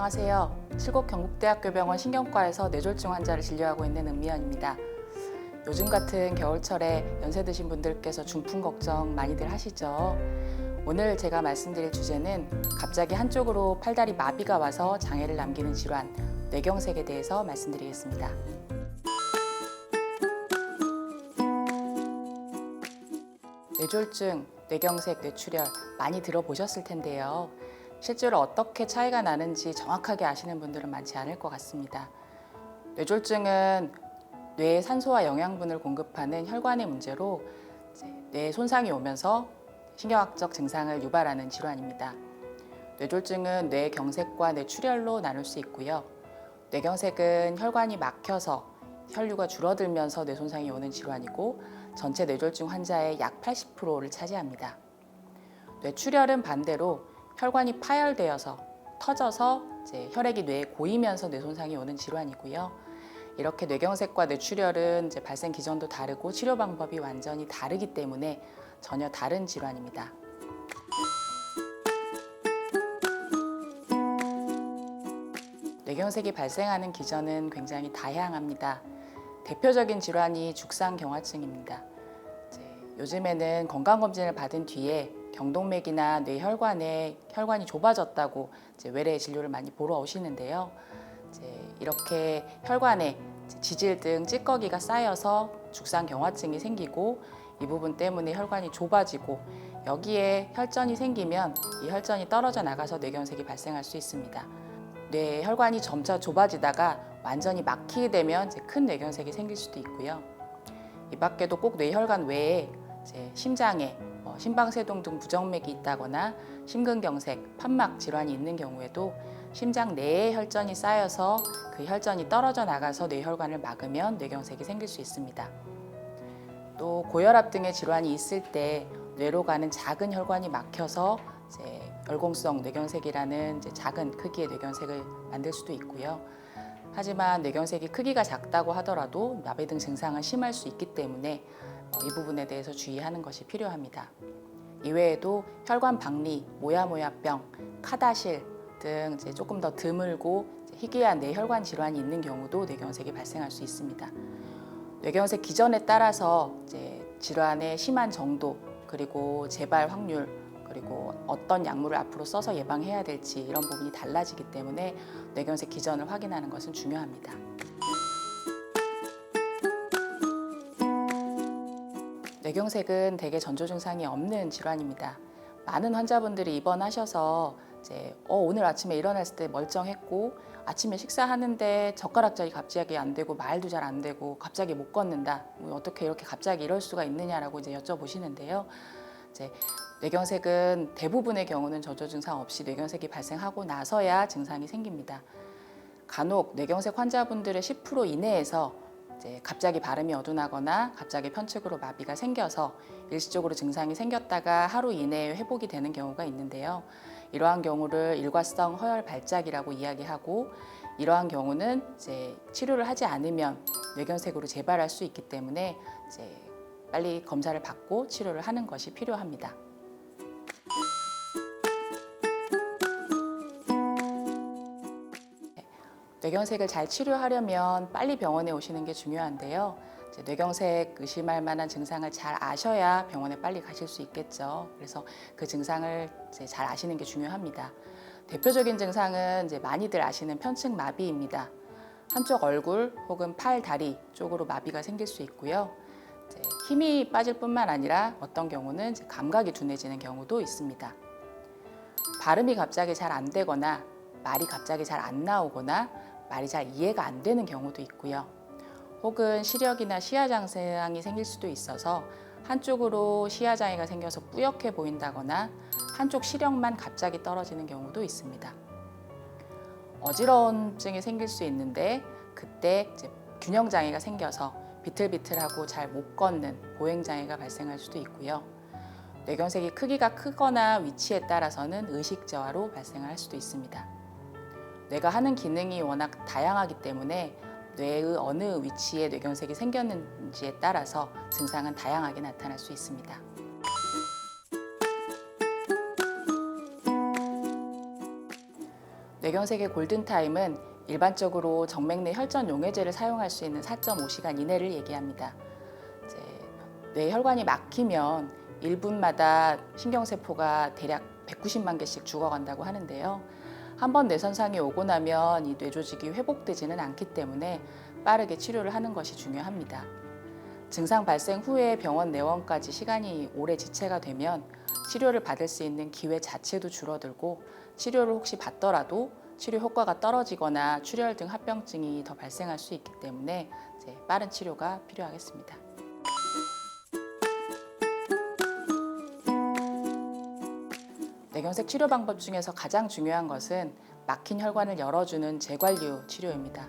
안녕하세요. 칠곡경북대학교병원 신경과에서 뇌졸중 환자를 진료하고 있는 은미연입니다. 요즘 같은 겨울철에 연세 드신 분들께서 중풍 걱정 많이들 하시죠? 오늘 제가 말씀드릴 주제는 갑자기 한쪽으로 팔다리 마비가 와서 장애를 남기는 질환, 뇌경색에 대해서 말씀드리겠습니다. 뇌졸중, 뇌경색, 뇌출혈 많이 들어보셨을 텐데요. 실제로 어떻게 차이가 나는지 정확하게 아시는 분들은 많지 않을 것 같습니다. 뇌졸중은 뇌에 산소와 영양분을 공급하는 혈관의 문제로 뇌에 손상이 오면서 신경학적 증상을 유발하는 질환입니다. 뇌졸중은 뇌경색과 뇌출혈로 나눌 수 있고요. 뇌경색은 혈관이 막혀서 혈류가 줄어들면서 뇌 손상이 오는 질환이고 전체 뇌졸중 환자의 약 80%를 차지합니다. 뇌출혈은 반대로 혈관이 파열되어서 터져서 혈액이 뇌에 고이면서 뇌 손상이 오는 질환이고요. 이렇게 뇌경색과 뇌출혈은 발생 기전도 다르고 치료 방법이 완전히 다르기 때문에 전혀 다른 질환입니다. 뇌경색이 발생하는 기전은 굉장히 다양합니다. 대표적인 질환이 죽상경화증입니다. 요즘에는 건강검진을 받은 뒤에 경동맥이나 뇌혈관에 혈관이 좁아졌다고 외래 진료를 많이 보러 오시는데요. 이렇게 혈관에 지질 등 찌꺼기가 쌓여서 죽상경화증이 생기고 이 부분 때문에 혈관이 좁아지고 여기에 혈전이 생기면 이 혈전이 떨어져 나가서 뇌경색이 발생할 수 있습니다. 뇌 혈관이 점차 좁아지다가 완전히 막히게 되면 큰 뇌경색이 생길 수도 있고요. 이 밖에도 꼭 뇌혈관 외에 심장에 심방세동 등 부정맥이 있다거나 심근경색, 판막 질환이 있는 경우에도 심장 내에 혈전이 쌓여서 그 혈전이 떨어져 나가서 뇌혈관을 막으면 뇌경색이 생길 수 있습니다. 또 고혈압 등의 질환이 있을 때 뇌로 가는 작은 혈관이 막혀서 열공성 뇌경색이라는 작은 크기의 뇌경색을 만들 수도 있고요. 하지만 뇌경색이 크기가 작다고 하더라도 마비 등 증상은 심할 수 있기 때문에 이 부분에 대해서 주의하는 것이 필요합니다. 이외에도 혈관 박리, 모야모야병, 카다실 등 조금 더 드물고 희귀한 뇌혈관 질환이 있는 경우도 뇌경색이 발생할 수 있습니다. 뇌경색 기전에 따라서 질환의 심한 정도, 그리고 재발 확률, 그리고 어떤 약물을 앞으로 써서 예방해야 될지 이런 부분이 달라지기 때문에 뇌경색 기전을 확인하는 것은 중요합니다. 뇌경색은 대개 전조 증상이 없는 질환입니다. 많은 환자분들이 입원하셔서 오늘 아침에 일어났을 때 멀쩡했고 아침에 식사하는데 젓가락질이 갑자기 안 되고 말도 잘 안 되고 갑자기 못 걷는다. 어떻게 이렇게 갑자기 이럴 수가 있느냐라고 여쭤보시는데요. 뇌경색은 대부분의 경우는 전조 증상 없이 뇌경색이 발생하고 나서야 증상이 생깁니다. 간혹 뇌경색 환자분들의 10% 이내에서 갑자기 발음이 어둔하거나 갑자기 편측으로 마비가 생겨서 일시적으로 증상이 생겼다가 하루 이내에 회복이 되는 경우가 있는데요. 이러한 경우를 일과성 허혈 발작이라고 이야기하고 이러한 경우는 치료를 하지 않으면 뇌경색으로 재발할 수 있기 때문에 빨리 검사를 받고 치료를 하는 것이 필요합니다. 뇌경색을 잘 치료하려면 빨리 병원에 오시는 게 중요한데요. 뇌경색 의심할 만한 증상을 잘 아셔야 병원에 빨리 가실 수 있겠죠. 그래서 그 증상을 잘 아시는 게 중요합니다. 대표적인 증상은 많이들 아시는 편측 마비입니다. 한쪽 얼굴 혹은 팔, 다리 쪽으로 마비가 생길 수 있고요. 힘이 빠질 뿐만 아니라 어떤 경우는 감각이 둔해지는 경우도 있습니다. 발음이 갑자기 잘 안 되거나 말이 갑자기 잘 안 나오거나 말이 잘 이해가 안 되는 경우도 있고요. 혹은 시력이나 시야장애가 생길 수도 있어서 한쪽으로 시야장애가 생겨서 뿌옇게 보인다거나 한쪽 시력만 갑자기 떨어지는 경우도 있습니다. 어지러움증이 생길 수 있는데 그때 균형장애가 생겨서 비틀비틀하고 잘 못 걷는 보행장애가 발생할 수도 있고요. 뇌경색이 크기가 크거나 위치에 따라서는 의식저하로 발생할 수도 있습니다. 뇌가 하는 기능이 워낙 다양하기 때문에 뇌의 어느 위치에 뇌경색이 생겼는지에 따라서 증상은 다양하게 나타날 수 있습니다. 뇌경색의 골든타임은 일반적으로 정맥 내 혈전 용해제를 사용할 수 있는 4.5시간 이내를 얘기합니다. 뇌 혈관이 막히면 1분마다 신경세포가 대략 190만 개씩 죽어간다고 하는데요. 한번 뇌손상이 오고 나면 이 뇌조직이 회복되지는 않기 때문에 빠르게 치료를 하는 것이 중요합니다. 증상 발생 후에 병원 내원까지 시간이 오래 지체가 되면 치료를 받을 수 있는 기회 자체도 줄어들고 치료를 혹시 받더라도 치료 효과가 떨어지거나 출혈 등 합병증이 더 발생할 수 있기 때문에 빠른 치료가 필요하겠습니다. 뇌경색 치료 방법 중에서 가장 중요한 것은 막힌 혈관을 열어주는 재관류 치료입니다.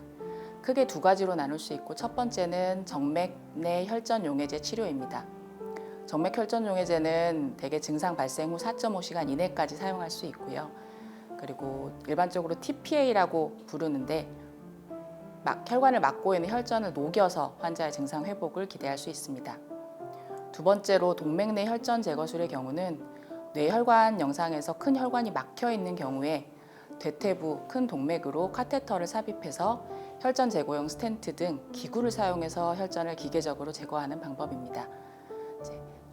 크게 두 가지로 나눌 수 있고 첫 번째는 정맥 내 혈전 용해제 치료입니다. 정맥 혈전 용해제는 대개 증상 발생 후 4.5시간 이내까지 사용할 수 있고요. 그리고 일반적으로 TPA라고 부르는데 혈관을 막고 있는 혈전을 녹여서 환자의 증상 회복을 기대할 수 있습니다. 두 번째로 동맥 내 혈전 제거술의 경우는 뇌혈관 영상에서 큰 혈관이 막혀 있는 경우에 대퇴부 큰 동맥으로 카테터를 삽입해서 혈전 제거용 스텐트 등 기구를 사용해서 혈전을 기계적으로 제거하는 방법입니다.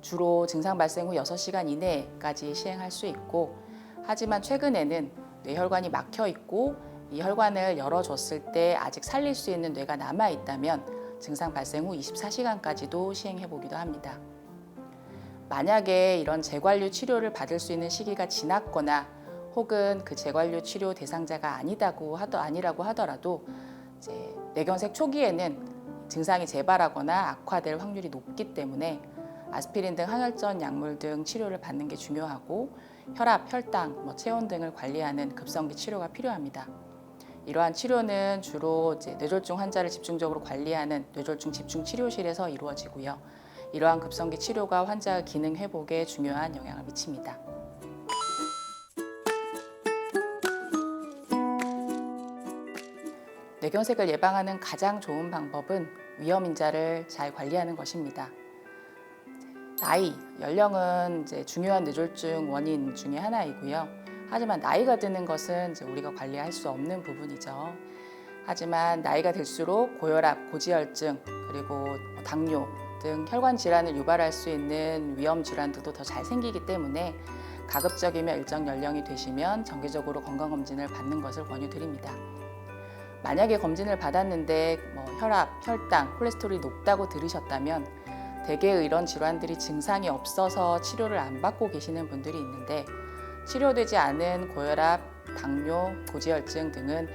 주로 증상 발생 후 6시간 이내까지 시행할 수 있고, 하지만 최근에는 뇌혈관이 막혀 있고 이 혈관을 열어줬을 때 아직 살릴 수 있는 뇌가 남아 있다면 증상 발생 후 24시간까지도 시행해 보기도 합니다. 만약에 이런 재관류 치료를 받을 수 있는 시기가 지났거나 혹은 그 재관류 치료 대상자가 아니라고 하더라도 뇌경색 초기에는 증상이 재발하거나 악화될 확률이 높기 때문에 아스피린 등 항혈전 약물 등 치료를 받는 게 중요하고 혈압, 혈당, 체온 등을 관리하는 급성기 치료가 필요합니다. 이러한 치료는 주로 뇌졸중 환자를 집중적으로 관리하는 뇌졸중 집중치료실에서 이루어지고요. 이러한 급성기 치료가 환자의 기능 회복에 중요한 영향을 미칩니다. 뇌경색을 예방하는 가장 좋은 방법은 위험인자를 잘 관리하는 것입니다. 나이, 연령은 중요한 뇌졸중 원인 중에 하나이고요. 하지만 나이가 드는 것은 우리가 관리할 수 없는 부분이죠. 하지만 나이가 들수록 고혈압, 고지혈증, 그리고 당뇨 등 혈관 질환을 유발할 수 있는 위험 질환들도 더 잘 생기기 때문에 가급적이면 일정 연령이 되시면 정기적으로 건강검진을 받는 것을 권유드립니다. 만약에 검진을 받았는데 혈압, 혈당, 콜레스테롤이 높다고 들으셨다면 대개의 이런 질환들이 증상이 없어서 치료를 안 받고 계시는 분들이 있는데, 치료되지 않은 고혈압, 당뇨, 고지혈증 등은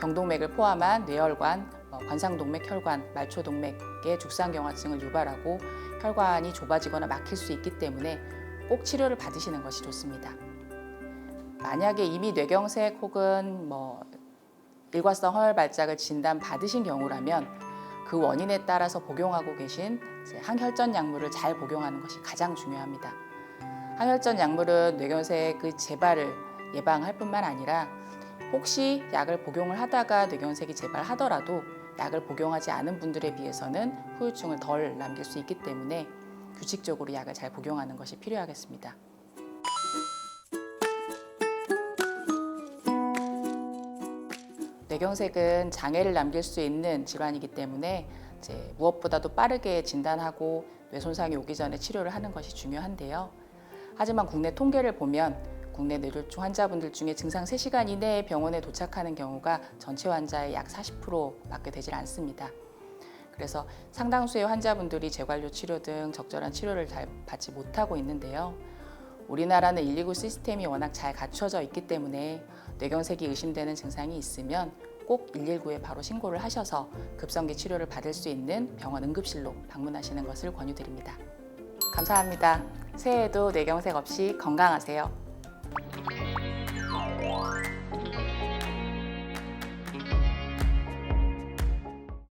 경동맥을 포함한 뇌혈관, 관상동맥 혈관, 말초동맥의 죽상경화증을 유발하고 혈관이 좁아지거나 막힐 수 있기 때문에 꼭 치료를 받으시는 것이 좋습니다. 만약에 이미 뇌경색 혹은 일과성 허혈 발작을 진단받으신 경우라면 그 원인에 따라서 복용하고 계신 항혈전 약물을 잘 복용하는 것이 가장 중요합니다. 항혈전 약물은 뇌경색의 재발을 예방할 뿐만 아니라 혹시 약을 복용을 하다가 뇌경색이 재발하더라도 약을 복용하지 않은 분들에 비해서는 후유증을 덜 남길 수 있기 때문에 규칙적으로 약을 잘 복용하는 것이 필요하겠습니다. 뇌경색은 장애를 남길 수 있는 질환이기 때문에 무엇보다도 빠르게 진단하고 뇌 손상이 오기 전에 치료를 하는 것이 중요한데요. 하지만 국내 통계를 보면 국내 뇌졸중 환자분들 중에 증상 3시간 이내에 병원에 도착하는 경우가 전체 환자의 약 40%밖에 되질 않습니다. 그래서 상당수의 환자분들이 재관류 치료 등 적절한 치료를 잘 받지 못하고 있는데요. 우리나라는 119 시스템이 워낙 잘 갖춰져 있기 때문에 뇌경색이 의심되는 증상이 있으면 꼭 119에 바로 신고를 하셔서 급성기 치료를 받을 수 있는 병원 응급실로 방문하시는 것을 권유드립니다. 감사합니다. 새해에도 뇌경색 없이 건강하세요.